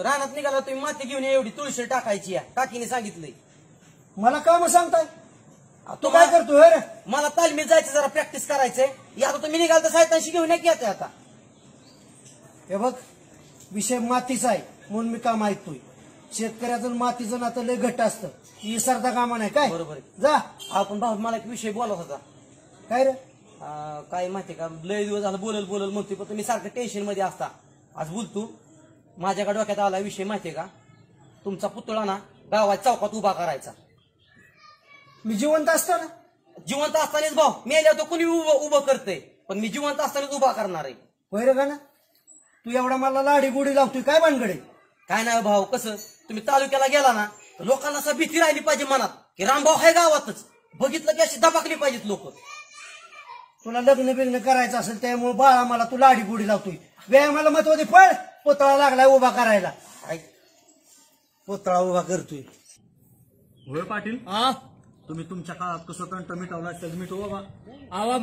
रानात निघाला तुम्ही माती घेऊन एवढी तुळशी टाकायची या काकीने सांगितलंय. मला काम सांगताय तू काय करतोय रे? मला तालमीत जायचं जरा प्रॅक्टिस करायचंय. आता तुम्ही निघाल तर साहित्याशी घेऊन या की आता. हे बघ विषय मातीचा आहे म्हणून मी काम ऐकतोय. शेतकऱ्याचं मातीचं नातं लय घट्ट असतं. विसरता कामा नाही काय. बरोबर जा. आपण भाऊ मला एक विषय बोलत होता. काय रे? काय माहितीये का लय दिवस झालं बोलल म्हणतोय पण तुम्ही सारखं टेन्शन मध्ये असता. आज बोलतो माझ्याकडे डोक्यात आला विषय माहितीये का. तुमचा पुतळा ना गावात चौकात उभा करायचा. मी जिवंत असताना? जिवंत असतानाच भाऊ मेल्यावर तो कुणी उभं करतंय पण मी जिवंत असतानाच उभा करणार आहे. होय का ना. तू एवढा मला लाडी गोडी लावतोय काय भानगडे? काय नाही भाऊ कसं तुम्ही तालुक्याला गेला ना लोकांना असं भीती राहिली पाहिजे मनात की रामभाऊ आहे गावातच. बघितलं की अशी दबाकली पाहिजेत लोक. तुला लग्न बिग्न करायचं असेल त्यामुळे बाळा मला तू लाडी गोडी लावतोय. व्यायामाला महत्व दे. पळ पुतळा लागलाय उभा करायला. पुतळा उभा करतोय. होय पाटील तुम्ही तुमच्या काळात कसं तंट मिटवला मिटव बाबा. अहो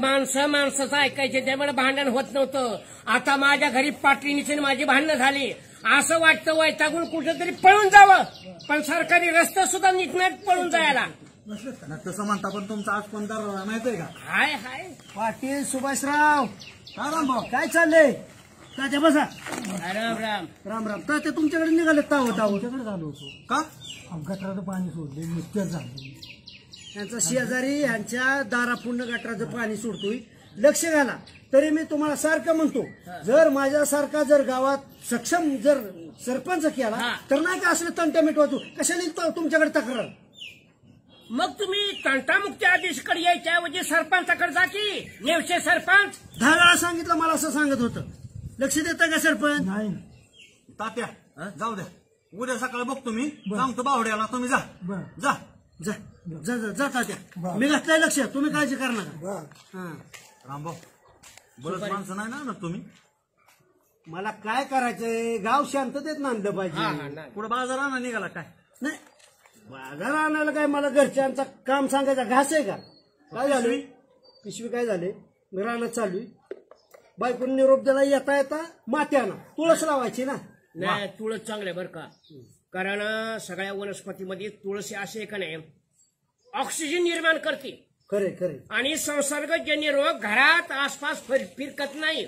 माणसाचं ऐकायचे त्यामुळे भांडण होत नव्हतं. आता माझ्या घरी पाटलीनीची माझी भांडणं झाली. असं वाटतं वैतागून कुठेतरी पळून जावं पण सरकारी रस्ता सुद्धा नीटनाट पळून जायला. तसं म्हणता पण तुमचा आज पण दर माहितीये का. हाय हाय पाटील सुभाषराव काय रामभाऊ काय चाललंय? तात्या बसा. राम राम राम राम. तात्या तुमच्याकडे निघाले ताव तुमच्याकडे झालो होतो का? गटराचं पाणी सोडले नुकतेच झालं. यांचा शेजारी यांच्या दारापूर्ण गटराचं पाणी सोडतोय. लक्ष घाला. तरी मी तुम्हाला सारखं म्हणतो जर माझ्यासारखा जर गावात सक्षम जर सरपंच केला तर नाही का असलं तंट मिटवायचो. कशाने तुमच्याकडे तक्रार? मग तुम्ही तंटामुक्ती आदेशकडे यायच्याऐवजी सरपंचाकडे जा की. नेवशे सरपंच 10 वेळा सांगितलं मला असं सांगत होतं. लक्ष देता का सरपंच? नाही. तात्या जाऊ द्या उद्या सकाळी बघतो मी सांगतो बावड्याला. तुम्ही जा जा जा जा जा तात्या. मी घातलंय लक्ष. तुम्ही काळजी करा नका. रामभाऊ बरंच माणसं नाही ना तुम्ही. मला काय करायचंय गाव शांततेत नांदलं पाहिजे. पुढे बाजार आणा निघाला काय नाही बाजार आणायला काय मला घरच्यांचा काम सांगायचा घास आहे का? काय झालं पिशवी काय झाले मी रानात चालू बायकोन निरोप द्यायला येता येता मात्यानं तुळस लावायची ना. नाही तुळस चांगले बरं का. कारण सगळ्या वनस्पतीमध्ये तुळस असे आहे का नाही ऑक्सिजन निर्माण करते. खरे खरे. आणि संसर्गजन्य रोग घरात आसपास फिरकत नाही.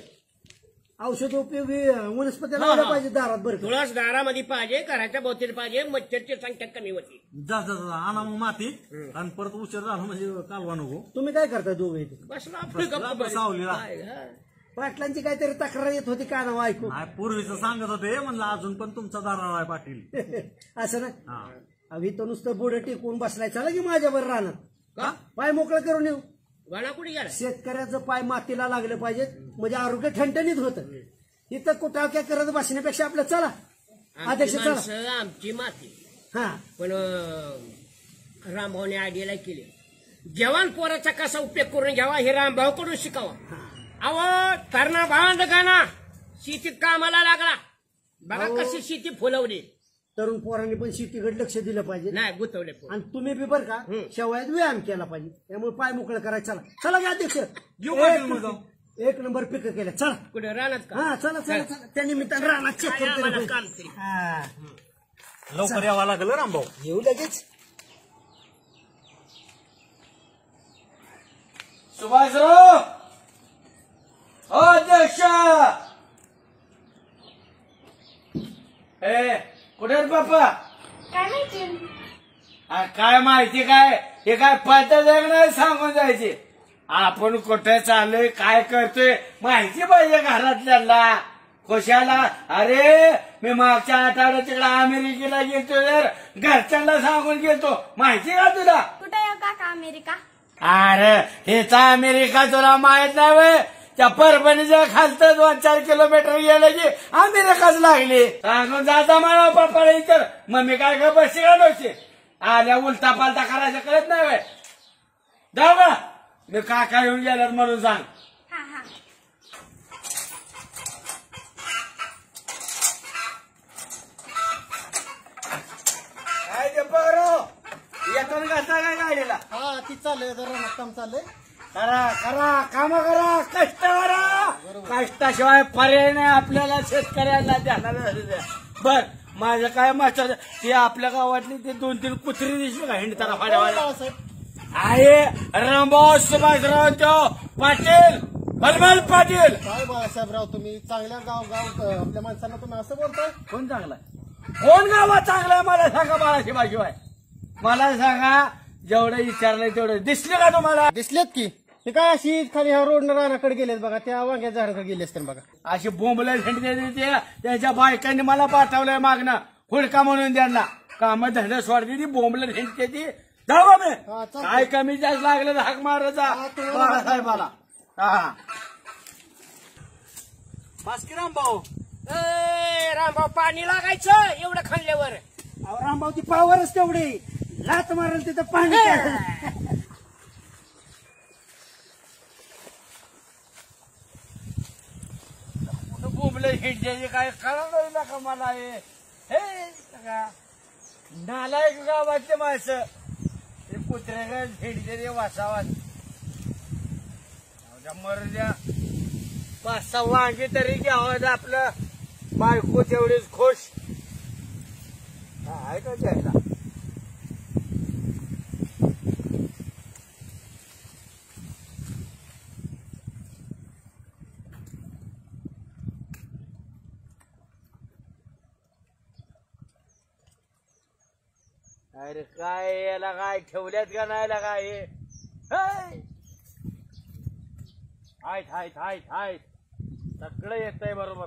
औषध उपयोगी वनस्पती लावल्या पाहिजे दारात. बरं तुळस दारामध्ये पाहिजे घराच्या भोवती पाहिजे मच्छरची संख्या कमी होती. जा जा जा आणा मग माती आणि परत उशीर झाला म्हणजे कालवा नको. तुम्ही काय करता दोघे? बसला सावलीला पाटलांची काहीतरी तक्रार येत होती का नाव ऐकू? पूर्वीच सांगत होते म्हणलं अजून पण तुमचा दाराळ आहे पाटील. असं ना अभि तो नुसतं बुडं टेकून बसलाय. चला की माझ्यावर राहणार पाय मोकळं करून येऊ. गाणा कुठे गेला? शेतकऱ्याचं पाय मातीला लागलं पाहिजे म्हणजे आरोग्य ठणठणीत होतं. इथं कुठं काय करत बसण्यापेक्षा आपलं चला अध्यक्ष चला. आमची माती हा पण रामभाऊने आयडियाला केली. जवान पोराचा कसा उपयोग करून घ्यावा हे रामभाऊकडून शिकावा. अहो तरणा भांड गाणा शेतीत कामाला लागला. बघा कशी शेती फुलवली. तरुण पोरांनी पण शेतीकडे लक्ष दिलं पाहिजे. नाही गुतवले. आणि तुम्ही बी बरं का शेवयात व्यायाम केला पाहिजे. त्यामुळे पाय मोकळं करायचं. चला चला का अध्यक्ष एक नंबर पिकं केल्या. चला कुठे राहणार का? हा चला चला चला. त्या निमित्तानं राहणार चेक करतो. लवकर यावं लागलं रामभाऊ. येऊ लगेच. सुभाषराव अध्यक्ष कुठे बाप्पा? काय माहिती? काय माहिती काय हे काय पद्धत नाही सांगून जायची. आपण कुठे चाललोय काय करतोय माहिती पाहिजे घरातल्याला. कशाला? अरे मी मागच्या आठवड्यात तिकडे अमेरिकेला गेलतो तर घरच्यांना सांगून गेलतो. माहिती का तुला? कुठे आहे काका अमेरिका? अरे हेचा अमेरिका तुला माहित नाही व्हय? त्या परभणीच्या खालतं 2-4 किलोमीटर गेलं की अमेरिकाच लागली. सांगून जाता मला पप्पाला इतर मम्मी काय का बसची का नव्हती. आल्या उलटा पालटा करायचं कळत नाही व्हय? जाऊ का मी काका येऊन गेल्यात म्हणून सांग. हा हा काय ते बरं येतो घालता काय गाडीला? हा ती चाललंय जरा काम चाललंय. करा करा काम करा कष्ट करा. कष्टाशिवाय पर्याय नाही आपल्याला शेतकऱ्यांना द्यायला. बर माझं काय मास्टर ते आपल्या गावातली ते 2-3 कुत्री दिसली का हिंडताना फाड्यावाड्या आहे रामभाऊ सुभाषराव पाटील बलबल पाटील. काय बाळासाहेबराव तुम्ही चांगल्या गाव आपल्या माणसांना तुम्ही असं बोलताय? कोण चांगला कोण गावात चांगला आहे मला सांगा बाळाशिवाय मला सांगा. जेवढं विचारलंय तेवढं दिसले का तुम्हाला? दिसलेत की ते काय अशी खाली ह्या रोड रानाकडे गेलेत बघा, त्या वांग्या झाडाकडे गेले असते बघा. अशी बोंबला हिंडते त्याच्या बायकांनी मला पाठवलंय मागणं हुडका म्हणून त्यांना काम धंदा सोडते ती बोंबला हिंडते ती. जाऊ मी हा, चालतंय. काय कमी जास्त लागलं तर हाक मारायचा बाळासाहेबाला. हा बास्कीराम भाऊ रामभाऊ पाणी लागायचं एवढं खाल्ल्यावर. रामभाऊ ती पावरच तेवढी लात मारेल तिथं पाणी बोंबला हिंडते काय कळलं ना का मला हे नालायक गावातले माणसं ते कुत्र्या हिंडते रे वासावात मरू द्या. 5-6 वांगी तरी घ्यावं आपलं बायको तेवढीच खुश आहे का द्यायला. अरे काय याला काय ठेवल्यात का नाही काय हाय सगळं येतंय बरोबर.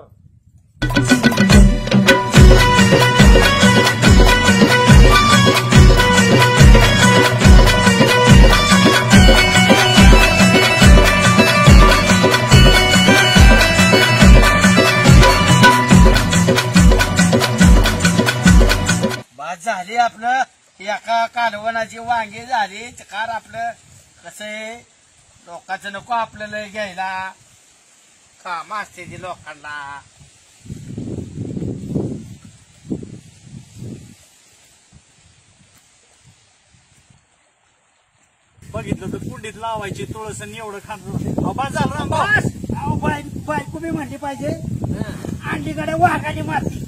बाद झाली आपलं एका कालवणाची वांगी झाली. कार आपलं कसं आहे लोकांचं नको आपल्याला घ्यायला काम असते ती लोकांना. बघितलं तर कुंडीत लावायची तुळस आणि एवढं खाणं बस झालं रामभाऊ. बायको बी म्हणली पाहिजे अंडीकडे वाघाने मारती.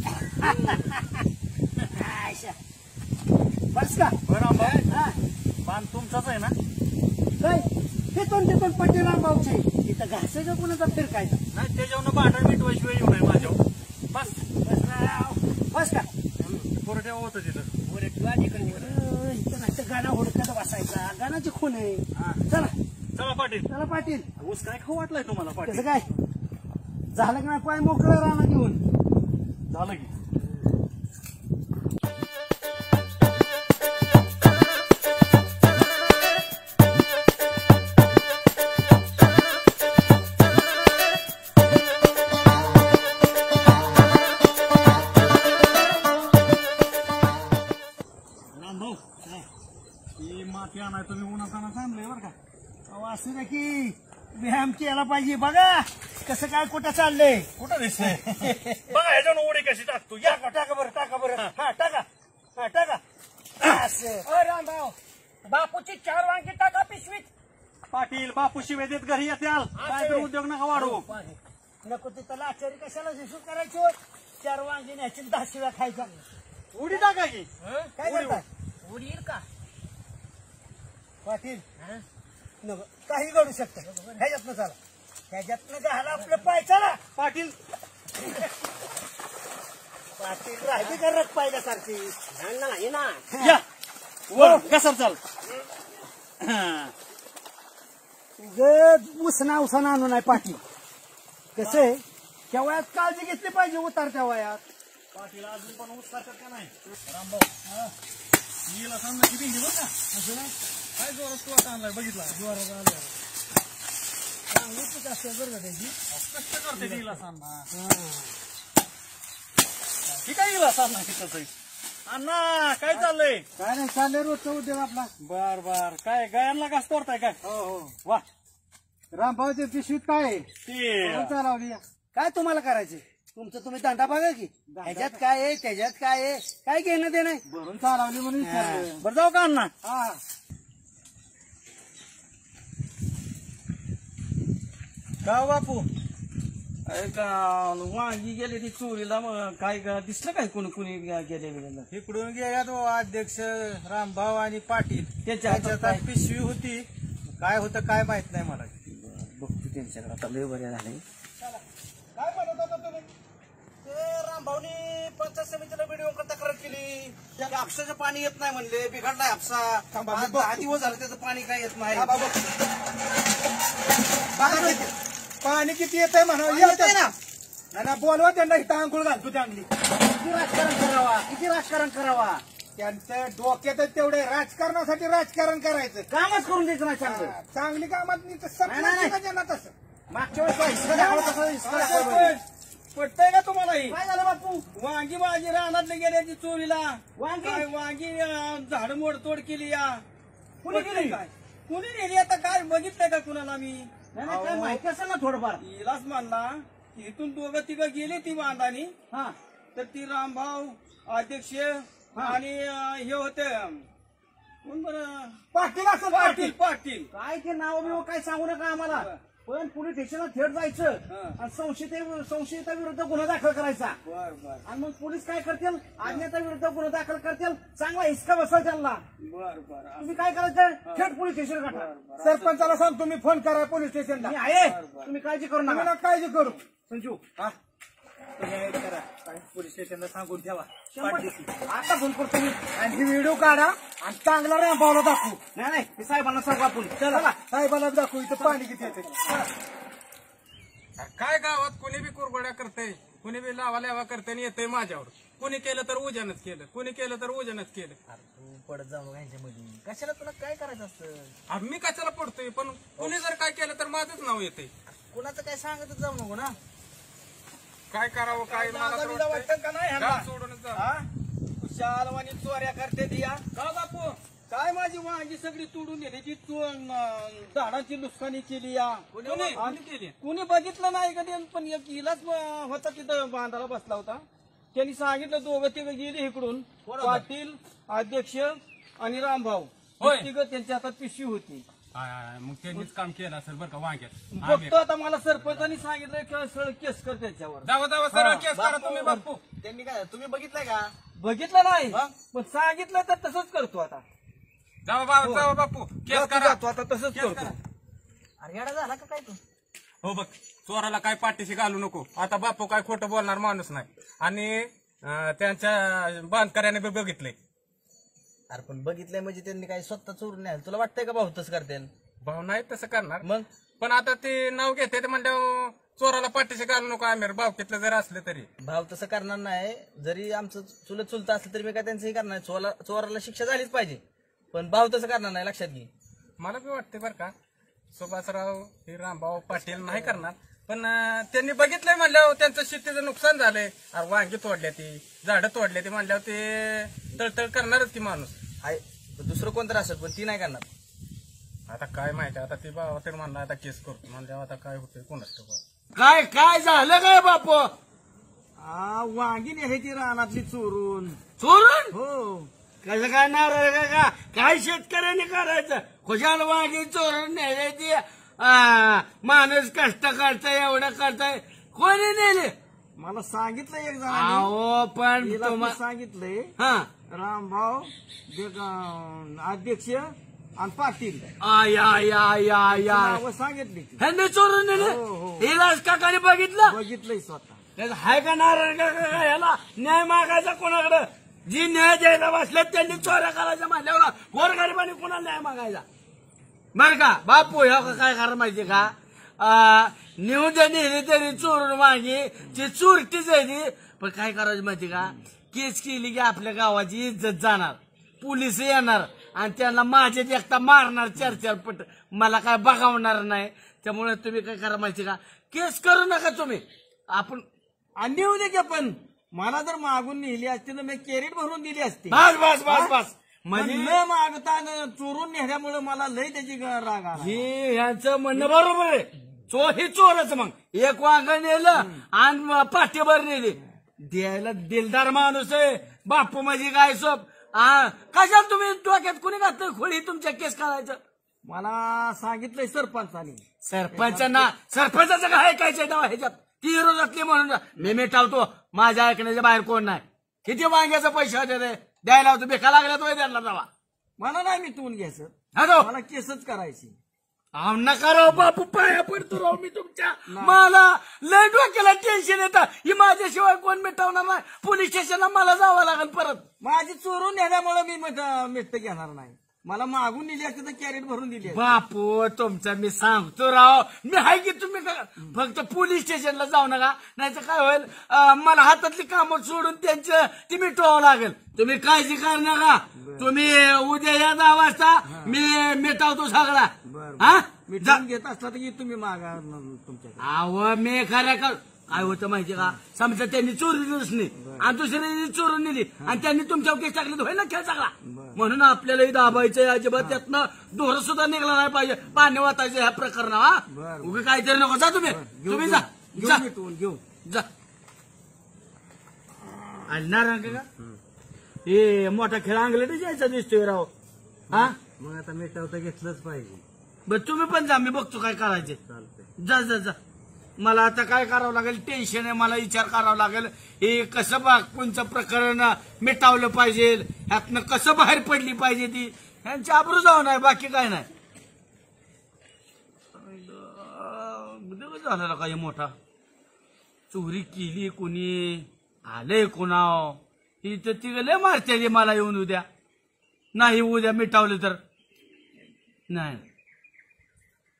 बस का रामभाऊ पान तुमचाच आहे ना? काय ते पटेल रामभाऊचे तिथं घासायचं कोणाचा फिरकायचा नाही त्याच्यावर भांडण मिटवायशिवाय येऊ नये माझ्यावर. बस बस का पोरट्या होतं तिथं. इथं नाही तर गाणं हुडकत बसायचा. गाण्याची खून आहे. चला चला पाटील. चला पाटील. ऊस काय खाऊ वाटलाय तुम्हाला पाटील? कसं काय झालं का नाही पाय मोकळं राहणं घेऊन झालं की रामभाऊ ही माती आणाय तुम्ही उन्हात आणा आणलंय बरं का. अहो, असं ना की व्यायाम केला पाहिजे. बघा कसं काय कुठं चाललंय. कुठं दिसतंय? बघा ह्याच्यावर उडी कशी टाकतो. या टाका बरं हा टाका असं. रामभाऊ बापूची 4 वांगी टाका पिशवीत. पाटील बापू शिवाय देत घरी येत्याल. काय तर उद्योग नका वाढवू. नको तिथं लाचारी कशाला शिशू करायची. 4 वांगी न्यायची 10 शिव्या खायचा. उडी टाका की. काय करताय उडी येईल का? पाटील? नको काही घडू शकतं. ह्याच्यातनं चला ह्याच्यातनं घाला आपलं पाय. चला पाटील पाटील राहिली का रथ पाहिल्यासारखी नाही ना या वर कसं चाल. उसना उसना आणू नाही पाटील. कसं आहे त्या वयात काळजी घेतली पाहिजे. उतारत्या वयात पाटील अजून पण उत्साहात का नाही? रामभाऊ हिला सांगण्याची भिंडी बघ ना. असं नाही काय जोरात तू आता आणलाय बघितला. जोरात आल्या चांगलीच असते बरं का त्याची. कष्ट करते ती हिला सांगणार. ही काय हिला सांगणार तिथंच. अण्णा काय चाललंय? काय नाही चाललंय रोजचा उद्योग आपला. बर काय गायांना घास तोडताय काय? हो वा रामभाऊच्या पिशवीत काय आहे? ते चालवली. काय तुम्हाला करायचे तुमचं तुम्ही धंदा बघा की. ह्याच्यात काय आहे त्याच्यात काय आहे काय घेणं ते नाही. भरून चालवली म्हणून विचारलं. बरं जाऊ का अण्णा? हा का बापू वांगी गेले ती चोरीला, मग काय दिसलं काय कुणी गेलेलं? इकडून गेल्या तो अध्यक्ष रामभाऊ आणि पाटील त्याच्या हातात त्याच्यात काय? पिशवी होती, काय होतं काय माहित नाही मला. बघतो त्यांच्याकडे आता, लय बरे झाले. काय म्हणत होता तुम्ही? ते रामभाऊनी पंचायत समितीला व्हिडिओ तक्रार केली, त्या हापसाचं पाणी येत नाही म्हणले, बिघडलाय हापसा. आज 10 दिवस झाले त्याचं पाणी काय येत नाही. पाणी किती येतंय म्हणा, येतंय ना. ना बोलवा त्यांना, इथं आंघोळ घालतो चांगली. किती राजकारण करावा, किती राजकारण करावा. त्यांच्या डोक्यातच तेवढे राजकारणासाठी राजकारण करायचं. कामच करून द्यायचं नाही चांगलं. चांगली कामात नाही, नाही. त्यांना तसं मागच्या वेळेस हिस्सा दाखवला तसा हिस्सा दाखवला. पटतंय का तुम्हाला ही? काय झालं बापू? वांगी माझी रानातले गेले ती चोरीला. वांगी? काय वांगी झाड मोडतोड केली या. कुणी केली? काय कुणी नेली आता, काय बघितलंय का कुणाला मी? नाही, नाही, काय माहिती असेल ना थोडंफार. हिलाच मानला की इथून दोघं तिघं गेली ती बांधानी, हा तर ती रामभाऊ अध्यक्ष आणि हे होते कोण बरं, पाटील असं पाटील पाटील. काय ते नाव बिव काय सांगू नका आम्हाला, पण पोलीस स्टेशनला थेट जायचं आणि संशयिता विरुद्ध गुन्हा दाखल करायचा. बर बर आणि मग पोलीस काय करतील, अज्ञाता विरुद्ध गुन्हा दाखल करतील, चांगला हिसका बसल त्यांना. बर बर तुम्ही काय करायचं, थेट पोलीस स्टेशन गाठा. सरपंचाला सांग तुम्ही फोन करा पोलीस स्टेशनला. मी आहे, तुम्ही काळजी करू तुम्ही नका. नका काळजी करू. संजू पोलीस स्टेशनला सांगून ठेवा. आता फोन करतो मी. आणि ही व्हिडिओ काढा आणि चांगला रामभाऊला दाखवू. नाही नाही, हे साहेबांना सांगू आपण. चला साहेबाला दाखवू इथं पाणी किती येते. काय गावात कोणी बी कुरघोड्या करतंय, कोणी बी लावा लावा करते आणि येतंय माझ्यावर. कोणी केलं तर उजनच केलं, कोणी केलं तर उजनच केलं. तू पडत जाऊ ह्यांच्यामध्ये, कशाला तुला काय करायचं असतं. अरे मी कशाला पडतोय, पण कोणी जर काय केलं तर माझंच नाव येतंय. कुणाचं काय सांगतच जाऊ नको ना. काय करावं काय मला तर वाटतंय. वाटतं का नाही ह्यांना? गाव सोडूनच जावं. शालवानी चोऱ्या करते ती या. का बापू, काय माझी वांगी सगळी तोडून नेली, ती झाडांची नुकसानी केली या. कोणी केली? कुणी बघितलं नाही कधी, पण एक इलाच होता तिथं बांधाला बसला होता. त्यांनी सांगितलं दोघं तिघं गेली इकडून, पाटील अध्यक्ष आणि रामभाऊ. होय. तिघं त्यांच्या हातात पिशवी होती. मग त्यांनीच काम केलं असेल बरं का वांग्यात. बघतो आता, मला सरपंचानी सांगितलं की सरळ केस कर त्याच्यावर. जावा जावा सरळ केस करा तुम्ही बापू. त्यांनी काय तुम्ही बघितलंय का? बघितलं नाही पण सांगितलं तर तसंच करतो आता. जावा बापू केस करा. जातो आता तसंच केस करतो. करा. अरे येडा झाला का काय तू? हो बघ, चोराला काय पाठीशी घालू नको. आता बापू काय खोटं बोलणार माणूस नाही. आणि त्यांच्या बांधकऱ्याने बी बघितलंय. अरे पण बघितलंय म्हणजे त्यांनी काय स्वतः चोरून नाही, तुला वाटतंय का भाऊ तसं करतील? भाऊ नाही तसं करणार, मग पण आता ते नाव घेते ते म्हणल्यावर चोराला पाठीशी घालू नको. आम्ही भावकीतलं जर असलं तरी भाव तसं करणार नाही. जरी आमचं चुलत चुलतं असलं तरी मी काय त्यांचं हे करणार नाही. चोराला शिक्षा झालीच पाहिजे, पण भाव तसं करणार नाही, लक्षात घे. मला बी वाटते बरं का, सुभाषराव हे रामभाऊ पाटील नाही करणार. पण त्यांनी बघितलंय म्हणल्यावर त्यांचं शेतीचं नुकसान झालंय. अरे वांगी तोडल्या ती, झाडं तोडल्या ती म्हणल्यावर ते तळतळ करणारच ती माणूस. आहे दुसरं कोणतं असेल, पण ती नाही करणार. आता काय माहिती, आता ती बाबा तर म्हणला आता केस करतो म्हणल्यावर आता काय होतंय कोणाच काय काय झालं काय बापू? वांगी नेली ती रानातली चोरून. चोरून? हो. कसं काय नारळ का काय शेतकऱ्यांनी करायचं? खुशाल वांगी चोरून नेले ती. माणूस कष्ट करताय, एवढं करताय, कोणी नेले? मला सांगितलं एक जण अहो पण तुम्हाला सांगितलंय हा रामभाऊ अध्यक्ष आणि पाटील नावं सांगितली ती. ह्यांनी चोरून नेले. हिलाच काकाने बघितलं, बघितलंय स्वतः. त्याचं हाय का नारळ का ह्याला न्याय मागायचा कोणाकडे? जी न्याय द्यायला बसले त्यांनी चोऱ्या करायच्या म्हणल्यावर गोरगरिबांनी कोणाला न्याय मागायचा? बर का बापू, ह्या काय करा माहिती का, नेऊन जर नेली तरी चोरून वांगी ती चोरटीच आहे ती. पण काय करायचं माहिती का, केस केली की आपल्या गावाची इज्जत जाणार, पोलीस येणार आणि त्यांना माझे एकटा मारणार 4-4 पट. मला काय बघावणार नाही. त्यामुळे तुम्ही काय करा माहिती का, केस करू नका तुम्ही. आपण आणि नेऊ दे की, पण मला जर मागून नेली असती तर मी कॅरेट भरून दिली असती. बस बस बस बस म्हणजे न मागता चोरून नेल्यामुळे मला लय त्याची राग आला. हे यांचं म्हणणं बरोबर आहे. ही चोरच मग एक वांग नेलं आणि पाठीभर नेली. द्यायला दिलदार माणूस आहे बापू माझी काय सोप. कशाला तुम्ही डोक्यात कुणी घातलं खोळी तुमच्या केस करायचं? मला सांगितलंय सरपंचाने. सरपंचाचं काय ऐकायचं नाव ह्याच्यात? ती विरोधातली म्हणून मी मिटावतो, माझ्या ऐकण्याच्या बाहेर कोण नाही. किती वांग्याचा पैसे होते रे द्यायला होतो, बेका लागल्या तो द्यायला जावा. मला नाही मिटवून घ्यायचं, हॅलो मला केसच करायची. अहो नका राव बापू, पाया पडतो राव मी तुमच्या. मला लय डोक्याला टेन्शन येतं, ही माझ्याशिवाय कोण मिटवणार नाही. पोलीस स्टेशनला मला जावं लागेल परत. माझी चोरून नेल्यामुळे मी मिठ घेणार नाही. मला मागून दिली असते तर कॅरेट भरून दिली असती. बापू तुमचा मी सांगतो राव, मी आहे की तुम्ही फक्त पोलीस स्टेशनला जाऊ नका, नाही तर काय होईल, मला हातातली कामं सोडून त्यांचं ती मिटवावं लागेल. तुम्ही काळजी करू नका, तुम्ही उद्या या 10 वाजता मी मिटवतो सगळा. हा मिटवून घेत असला तर तुम्ही मागा तुमच्याकडे. अहो मी खरं का काय होतं माहिती का, समजा त्यांनी चोरीच नाही आणि दुसऱ्यांनी चोरून नेली आणि त्यांनी तुमच्यावर केस टाकली तर होईल ना खेळ सगळा. म्हणून आपल्यालाही दाबायचं, अजिबात त्यातनं दोर सुद्धा निघला नाही पाहिजे. पाणी वाटायचं ह्या प्रकरणात. उगे काहीतरी नको. जा तुम्ही जा जा मिटवून घेऊ जा. आणणार का हे मोठा खेळ अंगलेट जायचा दिसतोय राव. हा मग आता मिटवता घेतलंच पाहिजे. बरं तुम्ही पण जा, मी बघतो काय करायचे. चालतंय. जा जा जा. मला आता काय करावं लागेल, टेन्शन आहे, मला विचार करावा लागेल. हे कसं बापूंचं प्रकरण मिटावलं पाहिजे, ह्यातनं कसं बाहेर पडली पाहिजे ती, ह्यांची आबरू जाऊ नाही, बाकी काय नाही. झाला काही मोठा चोरी केली कोणी, आलंय कोणाव, ही तर ती लय मारते मला येऊन उद्या. नाही उद्या मिटावलं तर नाही,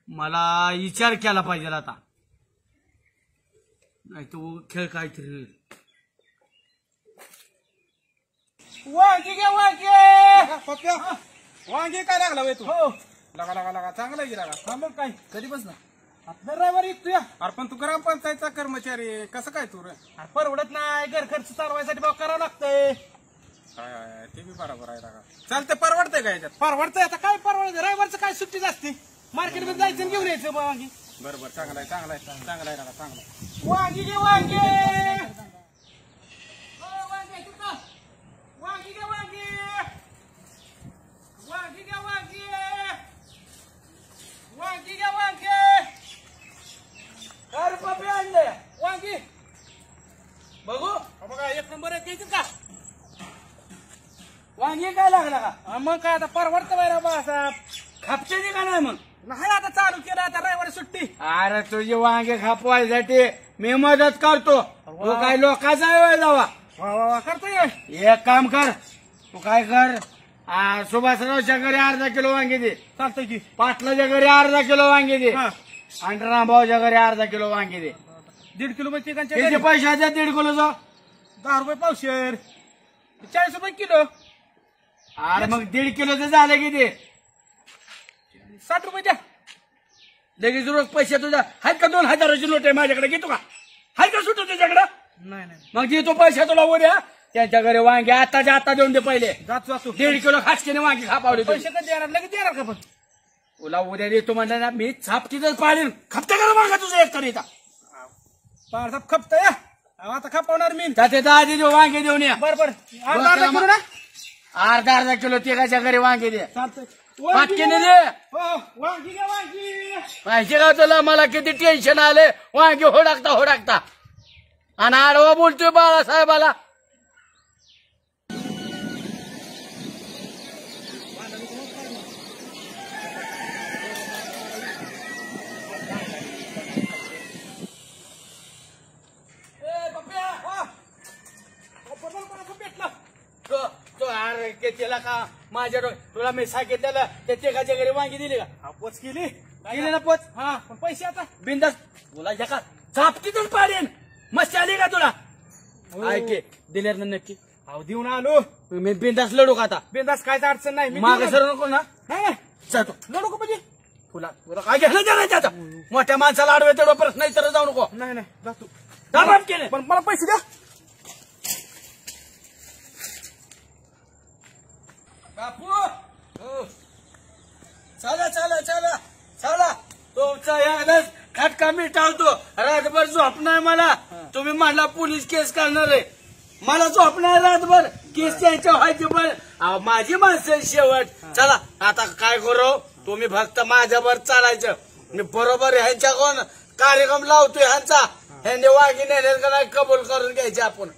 मला विचार केला पाहिजे आता, नाही तो खेळ काहीतरी होईल. वांगी घ्या वांगी. वांगी काय लागला वे तू? हो लगा लगा लगा चांगला की लगा. हा मग काय कधीपासून आपल्या ड्रायव्हर येतो या. अरे पण तू ग्रामपंचायतचा कर्मचारी आहे, कसं काय तू रे? अरे परवडत नाही, घर खर्च चालवायसाठी बघ करावं लागतंय. ते बी बरोबर आहे लगा. चालते परवडतंय का याच्यात? परवडतंय आता काय परवडत, ड्रायव्हरचं काय सुट्टीच असते, मार्केटमध्ये जायचं आणि घेऊन यायचं वांगी. बरोबर चांगला आहे चांगला आहे चांगला आहे लगा चांगला आहे. वांगी घे वांगी. वांगी घे वांगी. वांगी घे वांगी. वांगी घे वांगी. काय रे पप्पी आणले वांगी बघू. बघा एक नंबर आहे, द्यायचं का? वांगी काय लागला का, हा, मग काय आता परवडतं बाय बाळासाहेब. खापच्याची का नाही मग. नाही आता चालू केलं, आता ड्रायव्हर सुट्टी. अरे तुझे वांगे खापवायसाठी मी मदत करतो, तू काय लोकांचा वेळ जावा. वा वा वा करतोय. एक काम कर, तू काय कर, सुभाषरावच्या घरी अर्धा किलो वांगे दे, चालतंय की. पाटलाच्या घरी अर्धा किलो वांगे दे, हा. आणि रामभाऊच्या घरी अर्धा किलो वांगे दे. 1.5 किलो मध्ये किती चिकनच्या पैसे द्या 1.5 किलोचा. 10 रुपये पावशेर, 40 रुपये किलो, अरे मग 1.5 किलोचं झालं किती, 60 रुपये द्या. लगेच रोख पैसे तुझ्या आहेत का, 2,000ची नोट आहे माझ्याकडे, घेतो का, आहे का सुटू तुझ्याकडं. नाही नाही मग देतो पैसे तुला उद्या, त्यांच्या घरी वांगे आताच्या आता देऊन दे पहिले. जातो जातो. 1.5 किलो खासकीने वांगी खापावली पैसे कधी देणार, लगेच देणार का? पण तुला उद्या देतो म्हणलं ना, मी छापटीतच पाडेल. खपते करा मागा तुझं एक तरी पाळसाप खपतंय. आता खपवणार मी. त्याचे आधी देऊ वांगे देऊन या. बरं बरं अर्धा किलो ना. अर्धा किलो तिघाच्या घरी वांगे दे, चालतंय. पाटकीने दे. हो वांगी घ्या वांगी. माहिती का तुला, मला किती टेन्शन आले, वांगे होडाकता आणि आडवा बोलतोय बाळासाहेबाला. अरे त्याला का माझ्या तुला मी सांगितलेलं त्या तिघाच्या घरी वांगी दिली का, पोच केली. दिली ना पोच. हा पण पैसे आता बिंदास तुला एका चापटीतून पाडेन. मस्त आली का तुला, ऐके दिल्यार ना नक्की. अहो देऊन आलो. मी बिंदास लढू का आता, बिंदास कायच अडचण नाही. मी मागे देऊन सर नको ना. आलो. नाही, जातो लढू का म्हणजे? तुला तुला काय घेणं देणं त्याचा, मोठ्या माणसाला आडवे तेवढं प्रश्न नाही तर जाऊ नको. नाही नाही जातो. दाबात केले पण मला पैसे द्या. बापू हो. चला चला चला चला, तुमचा एकदाच खटका मिटावतो. रातभर झोप नाही मला, तुम्ही म्हणला पोलीस केस करणार आहे, मला झोप नाही रातभर, केस त्यांच्या व्हायची. पण माझी माणसं शेवट. चला आता काय करू, तुम्ही फक्त माझ्यावर चालायचं, मी बरोबर ह्यांच्या कोण कार्यक्रम लावतोय ह्यांचा, ह्यांनी वाघी नेले का नाही कबूल करून घ्यायचे आपण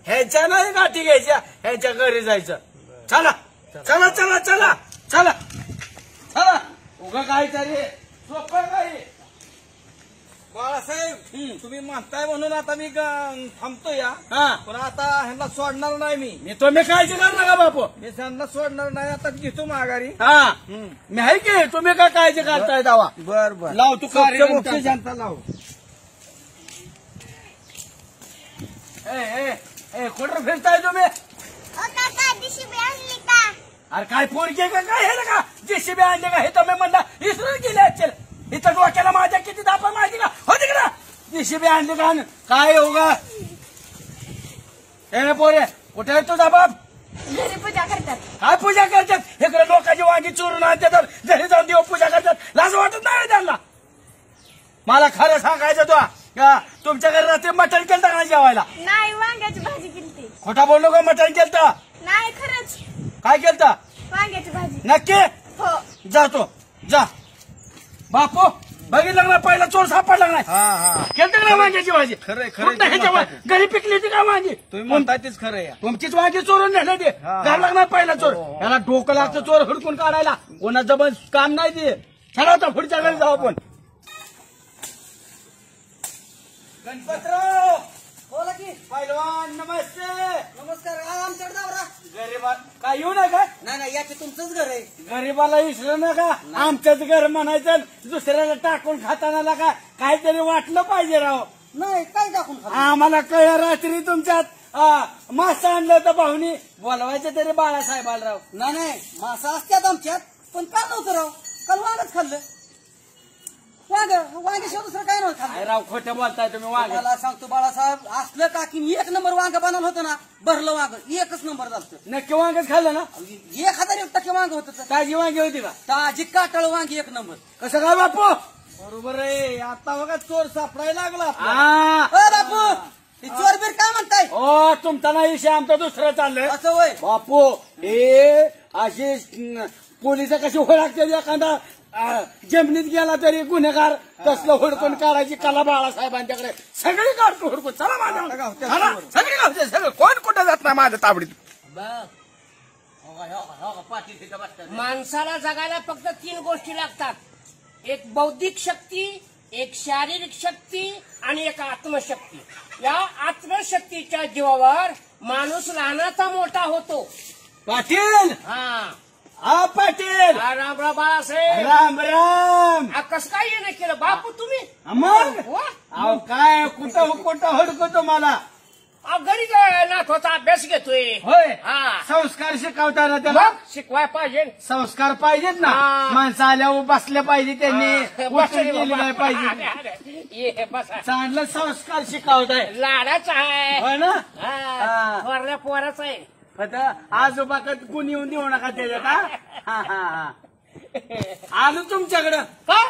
ह्यांच्या नाही गाठी घ्यायच्या ह्यांच्या घरी जायचं चला चला चला चला चला चला उगा काय तरी सोपं काय बाळासाहेब तुम्ही म्हणताय म्हणून आता मी थांबतो या हा पण आता ह्यांना सोडणार नाही मी तुम्ही काळजी करू नका बापू मी ह्यांना सोडणार नाही आता घेतो माघारी हा मी आहे की तुम्ही काय काळजी करताय दावा बर बर लाव तू कार्य जनता लाव कुठं फिरताय तुम्ही काका DCB आणली का अरे काय पोरगी का काय हे का जेसीबी आणले का हे तुम्ही म्हणला इसरून गेले असेल इथं डोक्याला माझ्या किती दापा माहिती का होती का जेसीबी आणली का काय होगा हे पोरे कुठे आहे तुझा बाप घरी पूजा करतात काय पूजा करतात इकडे लोकांची वांगी चोरून आणतात घरी जाऊन देव पूजा करतात लाज वाटत नाही त्यांना मला खरं सांगायचं तो तुमच्या घरी रात्री मटण केलं का जेवायला नाही वांग्याची भाजी केलती खोटा बोललो का मटण केलं नाही खरंच काय केलं वांग्याची भाजी नक्की हो जातो जा बापू बघितलं ना पहिला चोर सापडला नाही हा हा केलं का वांग्याची भाजी खरंय, कुठं ह्याच्या घरी पिकली होती का वांगी तुम्ही म्हणताय तेच खरं या तुमचीच वांगी चोरून नेले ते हा. घर लागणार पहिला चोर याला डोकं लागतं चोर हुडकून काढायला कोणाचं पण काम नाही ते चला होता पुढच्या घरी जाऊ आपण गणपतराव बोला की पहिलवान नमस्ते नमस्कार आमच्याकडे जावरा गरीबा काय येऊ नका नाही नाही याचे तुमचंच घर आहे गरीबाला विसरू नका आमच्याच घर म्हणायचं दुसऱ्याला टाकून खाताना का काहीतरी वाटलं पाहिजे राव नाही काय दाखवून खाल्लं? आम्हाला कळलं रात्री तुमच्यात मासा आणलं होतं पाहुणी बोलवायचं तरी बाळासाहेबाला राव नाही नाही मासा असत्यात आमच्यात पण काय नव्हतं राव काल वांगच खाल्लं वांग्याशिवाय दुसरं काय नव्हतं खाल्लं काय राव खोटं बोलताय तुम्ही वाघ मला सांगतो बाळासाहेब असलं का की एक नंबर वांग बनवलं होतं ना भरलं वांग एकच नंबर झालं नक्की वांगच खाल्लं ना 1001% वांग होतं ताजी वांगी होती का ताजी काटाळ वांगी एक नंबर कसं काय बापू बरोबर आहे आता बघा चोर सापडायला लागला हा अ बापू ही चोरबीर काय म्हणताय ओ तुमचा नाही विषय आमचा दुसरं चाललंय असं वय बापू हे अशी पोलिस कशी ओळखते एखादा जमिनीत गेला तरी गुन्हेगार तसलं हुडकून काढायची कला बाळासाहेबांच्याकडे सगळी काढतो हुडकून चला माझ्या चला, सगळी गावते सगळं कोण कुठं जात नाही माझ्या ताबडीत माणसाला जगायला फक्त 3 गोष्टी लागतात एक बौद्धिक शक्ती एक शारीरिक शक्ती आणि एक आत्मशक्ती या आत्मशक्तीच्या जीवावर माणूस लहानाचा मोठा होतो पाटील हा पाटील राम राम बाळासाहेब राम राम कसं काय येणं केलं बापू तुम्ही मग वा. अहो काय कुठं कुठं हुडकतो मला घरी नाथोचा अभ्यास घेतोय होय हा. संस्कार शिकवताना त्याला मग शिकवाय पाहिजे संस्कार पाहिजेत ना हा. माणसं आल्यावर बसल्या पाहिजे त्यांनी बसा उठून रे गेली बाबा. नाही पाहिजे अरे, अरे. ये बसा चांगलं संस्कार शिकवताय लाडाच आहे होय ना हा. थोरल्या पोराच आहे आता आजोबाकत गुण येऊन देऊ नका त्याच्यात हा हा हा आलो तुमच्याकडं का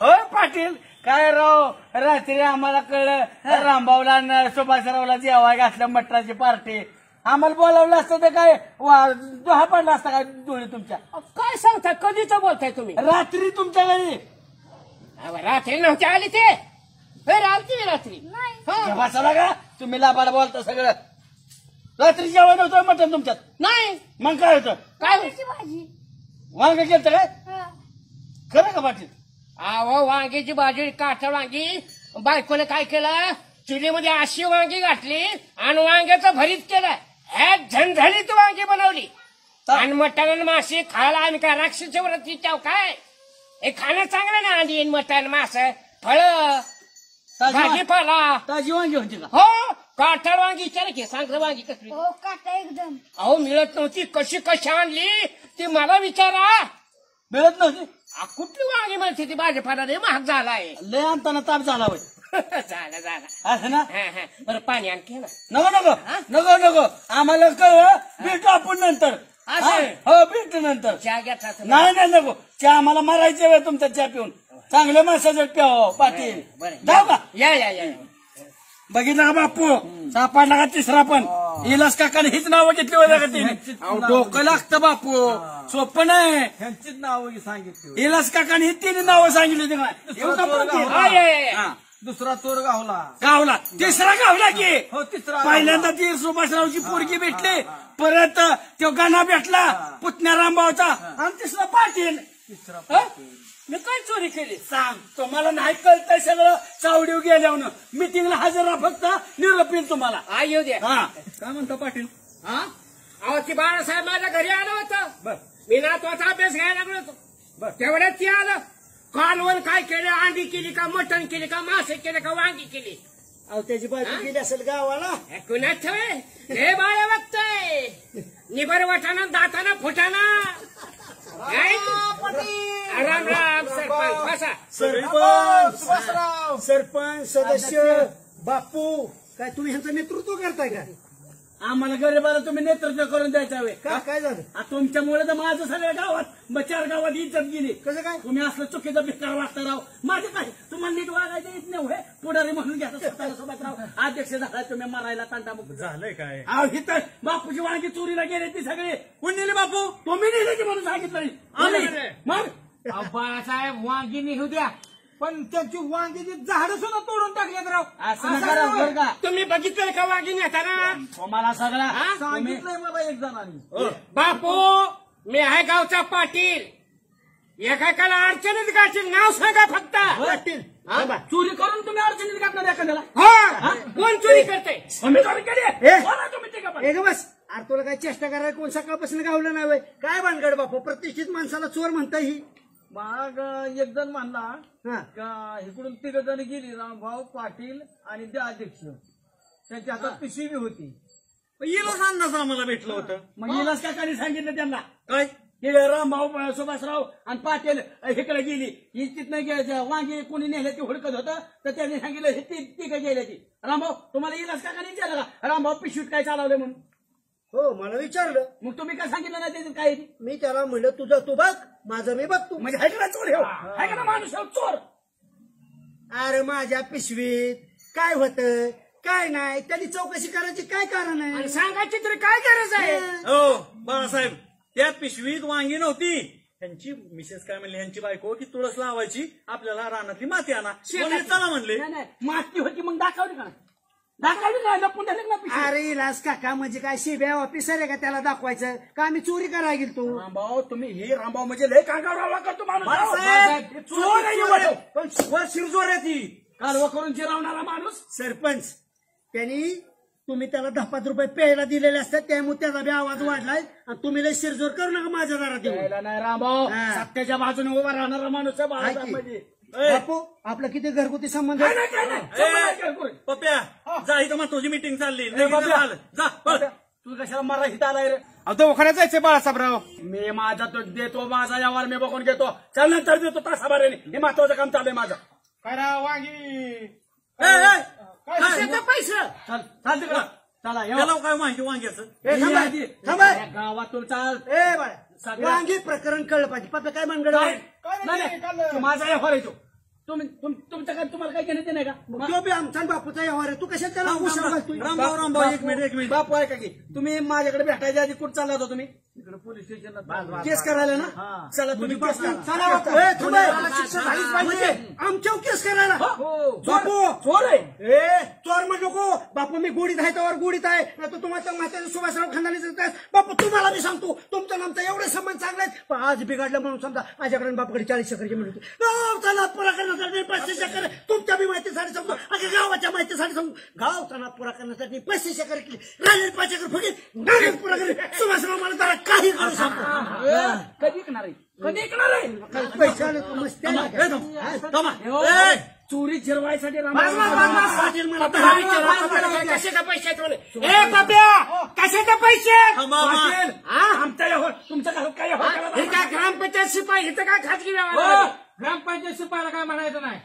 होय पाटील काय राव रात्री आम्हाला कळलं रामभाऊला आणि सुभाषरावला जेवाय घातलं मटराची पार्टी आम्हाला बोलावलं असतं तर काय दोहा पडला असता काय डोळे तुमच्या काय सांगता कधीच बोलताय तुम्ही रात्री तुमच्या घरी रात्री नव्हते आली ते रात्री रात्री नाही बसाला का तुम्ही लाभाला बोलता सगळं रात्री जेवण नव्हतं मटण तुमच्यात नाही मग काय होतं काय वांग्याची भाजी वांग केलं काय हा. खरं का पाटील अहो वांग्याची भाजी काठा वांगी बायकोने काय केलं चुलीमध्ये अशी वांगी घातली आणि वांग्याचं भरीत केलं ह्या झणझणीत वांगी बनवली आणि मटण मासे खायला आणि काय राक्षसी व्रती चाव काय हे खाणं चांगलं ना आधी मटण मास फळ भाजीपाला ताजी वांगी होती का हो काठाळ वांगी विचार की सांगलं वांगी कसली हो काटा एकदम अहो मिळत नव्हती कशी आणली ती मला विचारा मिळत नव्हती कुठली वांगी मिळते ती भाजीपाला लय महाग झालाय लय आणताना ताप झाला होय झाला असं ना बरं पाणी आणखी ना नको नको नको नको आम्हाला कळलं भेटू आपण नंतर असं? हा? हो भेटू नंतर चहा घ्यायचा नाही नाही नको चहा आम्हाला मारायचे वेळ तुमचा चहा पिऊन चांगल्या माणसाचं प्याव पाटील जाऊ का या बघितलं का बापू सापडला का तिसरा पण इलास काकाने हीच नावं घेतली होती का तिने डोकं लागतं बापू सोपं नाही ह्यांचीच नावं सांगितली इलास काकाने ही तिने नावं सांगितली होती का येऊ का पाटील? हा, या. हा. दुसरा चोर गावला. गावला तिसरा गावला की हो तिसरा पहिल्यांदा ती सुभाषरावची पोरगी भेटली, परत तो गाणा भेटला पुतण्या रामभाऊचा, आणि तिसरा पाटील. तिसरा हं? मी काय चोरी केली सांग? तुम्हाला नाही कळतंय सगळं चावडीव गेल्यावर. मिटिंगला हजर राहा, फक्त निरोप येईल तुम्हाला. आ येऊ द्या. हा काय म्हणता पाटील? हा अहो ती बाळासाहेब माझ्या घरी आलं होतं. मी नातवाचा अभ्यास घ्यायला लागलो होतो. तेवढ्यात ती आलं. कालवण काय केलं, अंडी केली का, मटण केली का, मासे केले का, वांगी केली. अहो त्याची बायको गेली असेल गावाला. कुणात ठेवे हे बाळ बघतोय निबर वाटाना दाताना फुटाना. राम राम सरपंच बसा. सरपंच सदस्य बापू काय तुम्ही ह्यांचं नेतृत्व करताय का? आम्हाला गरीबाला तुम्ही नेतृत्व करून द्यायचं हवे. काय झालं? तुमच्यामुळे तर माझं सगळ्या गावात 4 गावात इज्जत गेली. कसं काय? तुम्ही असलं चुकीचं भिकार वागता राव. माझं काय तुम्हाला नीट वागायचं येत नाही होय. पुढारी म्हणून घ्या स्वतःला सोबत राव. अध्यक्ष झाला तुम्ही मारायला तांटामुक्त झालंय काय? अहो इथं बापूची वांगी चोरीला गेले ती सगळे. कोण नेले बापू? तुम्ही नेले की म्हणून सांगितलं नाही. आम्ही मग बाळासाहेब वांगी निघू द्या, पण त्यांची वांगीची झाडं सुद्धा तोडून टाकल्यात राव. असं नका राव बरं का. तुम्ही बघितलं का वाघी नेताना? तुम्हाला सगळा सांगितलंय मला एक जणांनी. बापू मी आहे गावचा पाटील. एकाला अडचणीत गाठील नाव सांगा फक्त. पाटील चोरी करून तुम्ही अडचणीत घातणार एखाद्याला. हा कोण चोरी करते? तुम्ही चोरी केली ए! बोला तुम्ही ते का पण. एक बस. अरे तुला काय चेष्टा करायला कोण सकाळपासून गावलं नाही होय? काय भानगड बापू? प्रतिष्ठित माणसाला चोर म्हणता ही. मग एक जण म्हणला हा का इकडून 3 जण गेली, रामभाऊ पाटील आणि ते अध्यक्ष. त्यांच्या हातात पिशवी बी होती. येलोच अंदाज आम्हाला भेटलं होतं. मग हिलाच काकांनी सांगितलं त्यांना काय की रामभाऊ सुभाषराव आणि पाटील इकडे गेली. ही तिथनं वांगी कोणी नेले ती हुडकत होतं, तर त्यांनी सांगितलं ती काय गेली ती. रामभाऊ तुम्हाला हिलाच काकांनी विचारलं का रामभाऊ पिशवीत काय चालवलं म्हणून? हो मला विचारलं. मग तुम्ही काय सांगितलं नाही त्याच्यात काय आहे ती? मी त्याला म्हणलं तुझं तू बघ, माझं मी बघ तू. म्हणजे हाय का चोर हे हाय का माणूस हे चोर. अरे माझ्या पिशवीत काय होतं काय नाही त्यांनी चौकशी करायची काय कारण आहे? आणि सांगायची तरी काय गरज आहे? हो बाळासाहेब, त्या पिशवीत वांगी नव्हती. त्यांची मिसेस काय म्हणली, ह्यांची बायको की तुळस लावायची, आपल्याला रानातली माती आणा. म्हणले, चला म्हणले. नाही नाही माती होती मग दाखवली का? दाखवली का? लपून झाली ना पिशवी. अरे इलास काका म्हणजे काय शिब्या ऑफिसर आहे का त्याला दाखवायचं का? आम्ही चोरी करायला गेलतो. रामभाऊ तुम्ही हे रामभाऊ म्हणजे लय कांगावरावा करतो माणूस. बाळासाहेब, हे चोर आहे एवढं. पण शिरजोर आहे ती. कालवा करून जिरावणारा माणूस. सरपंच त्यांनी तुम्ही त्याला 10-5 रुपये प्यायला दिलेले असतात, त्यामुळे त्याचा बी आवाज वाढलाय आणि तुम्ही लय शिरजोर करू नका माझ्या दारात येऊन. यायला नाही रामभाऊ हा. सत्याच्या बाजूने उभा राहणारा माणूस आहे बाळासाहेब म्हणजे. बापू आपला किती घरगुती संबंध आहे? काय नाही. संबंध काय करू? पप्प्या जा, इथं महत्वाची मीटिंग चालली. पप्प्या. जा पळ. तू कशाला मरा हित आलाय रे? दवाखान्यात जायचंय बाळासाहेबराव. मी माझा तो देतो, माझा व्यवहार मी बघून घेतो. चल नंतर देतो तासाभराने. हे महत्वाचं काम चालू आहे माझं. काय राव वांगी कशाचं पैसे? चल तिकडं. चला येऊ. त्याला काय माहिती वांग्याचं? थांबा. आधी. थांबा. या गावातून चाल. ए बाळा सगळं- वांगी प्रकरण कळलं पाहिजे. पप्पा काय भानगड काय? आहे? नाही तो माझा व्यवहार आहे तो. तुमचं काय तुम्हाला काय घेण्यात नाही का? तो बी आमचा आणि बापूचा व्यवहार आहे. तू कशाला त्याला उशाला घालतोय? रामभाऊ एक मिनिट. बापू आहे का की तुम्ही माझ्याकडे भेटायच्या आधी कुठं चालला होता तुम्ही? इकडे पोलीस स्टेशनला केस करायला ना. चला तुम्ही केस करा. चला बापू. ए, थांब ए. शिक्षा झालीच पाहिजे. आमच्यावर केस करायला बापू चोर आहे. ए चोर म्हणू नको. बापू मी गोडीत आहे त्यावर गोडीत आहे. नाही तर तुम्हाला म्हातारे सुभाषराव खानदानीचे बापू तुम्हाला मी सांगतो तुमचा नामचा एवढे संबंध चांगले आहेत. पण आज बिघडलं म्हणून समजा माझ्याकडे बापूकडे 40 एकरची मिळते. गावचा नागपुरा करण्यासाठी 500 एकर तुमच्या बी माहितीसाठी समजतो. अगं गावाच्या माहितीसाठी समजतो. गावचा नागपुरा करण्यासाठी 500 एकर केली. राहिलेली 5 एकर फुगीत नागपुरा करी. सुभाषराव मला जरा काही करू शकतो. कधी ऐकणार आहे? कधी ऐकणार आहे? पैसे आले तर मस्त आहे ना. ए, चोरी जिरवायसाठी पाटील मला कशाचे पैसे आहेत म्हणे? ए पप्या कशाचे पैसे आहेत? पाटील, आमचा व्यवहार तुमच्या घरात काय व्यवहार हे करायला? काय ग्रामपंचायत शिपाई इथं काय खाजगी व्यवहार हो. आहे? ग्रामपंचायत शिपायला काय म्हणायचं नाही.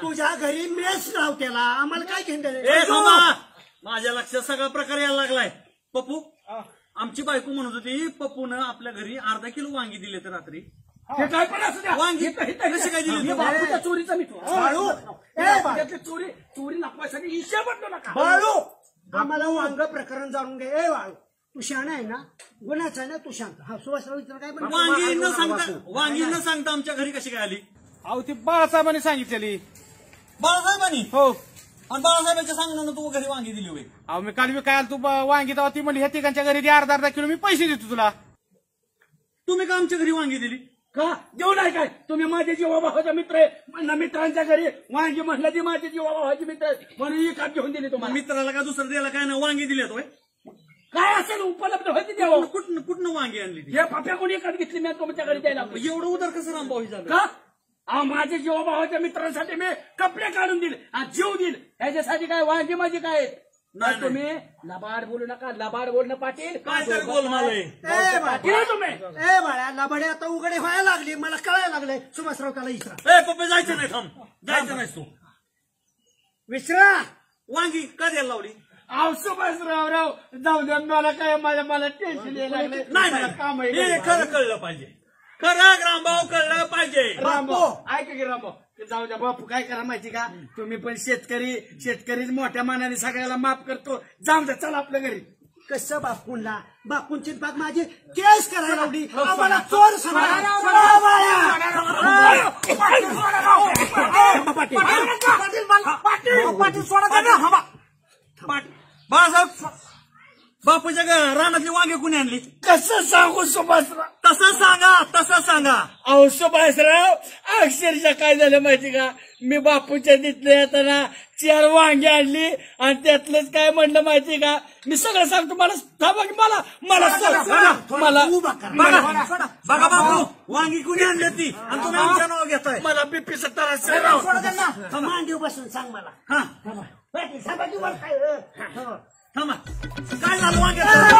तुझ्या घरी मेस लाव त्याला. आम्हाला काय घेणं ए थांबा. माझ्या लक्षात सगळा प्रकार यायला लागलाय. पप्पू आमची बायको म्हणत होती पप्पूनं आपल्या घरी अर्धा किलो वांगी दिले तर रात्री. हे काय पण असू द्या. वांगी कशी काय दिली? हे बापूच्या चोरीचा मी बाळू ए चोरी लपवायसाठी हिशेब बनलो नका. बाळू आम्हाला वांग प्रकरण जाणून घे. ए बाळू तू शहाणा आहे ना, गुन्ह्याचा आहे ना, तू शांत. हा सुभाषराव विचार काय म्हणतो? वांगी न सांगता आमच्या घरी कशी काय आली? अहो ती बाळासाहेबांनी सांगितलेली. बाळासाहेबांनी हो आणि बाळासाहेबांच्या सांगण्यानं तू घरी वांगी दिली होय. अहो मी काल काय तू वांगी तेव्हा ती म्हणली ह्या तिघांच्या घरी अर्धा किलो मी पैसे देतो तुला. तुम्ही का आमच्या घरी वांगी दिली? का देऊ नाही काय तुम्ही माझे जीवाभावाचा मित्र आहे म्हणलं मित्रांच्या घरी वांगी म्हणलं ती माझे जीवाभावाचे मित्र आहे म्हणून ही काप घेऊन दिली तुम्हाला. मित्राला का दुसरं द्यायला काय ना वांगी दिली होय. काय असेल उपलब्ध होती देवा कुठनं वांगी आणली ती? हे पाप्या कोणी एकाच घेतली मी तुमच्या घरी द्यायला लागलो. एवढं उदर कसं रामभाऊ झालं? का माझ्या जीवाभावाच्या मित्रांसाठी मी कपडे काढून दिले आणि जीव दिले ह्याच्यासाठी काय वांगी माझी काय आहेत? नाही. तुम्ही लबाड बोलू नका लबाड बोलणं पाटील काय तरी गोलमाल आहे. पाटील आहे तुम्ही. ए बाळा लबाडे आता उघडे व्हायला लागली मला कळायला लागलंय. सुभाषराव त्याला विचारा. ए पप्पा जायचं नाही, थांब जायचं नाही तू. विचारा. वांगी का द्यायला लावली? अहो सुभाषराव जाऊ द्या मला काय मला टेन्शन यायला लागलंय. नाही मला काम आहे. हे खरं कळलं पाहिजे. खरं रामभाऊ कळलं पाहिजे. रामभाऊ ऐका की रामभाऊ ते जाऊ द्या बापू काय करा माहिती का तुम्ही पण शेतकरी मोठ्या मानाने सगळ्याला माफ करतो. जाऊ द्या चला आपल्या घरी. कसं बापूंची बाग माझी केस करायला लावली. आम्हाला चोर बाळासाहेब बापूच्या रानातली वांगी कुणी आणली? कसं सांगू सुभाषराव. तसं सांगा. अहो सुभाषराव अक्षरशः काय झालं माहिती का मी बापूच्या तिथले येताना 4 वांगी आणली आणि त्यातलंच काय म्हणलं माहिती का मी सगळं सांगतो मला थांबा की मला बघा बापू वांगी कुणी आणली ती आणि तुम्ही आमच्या नाव घेताय. मला बीपीचा त्रास आहे. मांडीव बसून सांग मला. हा पाटील, सांगा की वर काय थांबा. काय झालं वांग्याचं?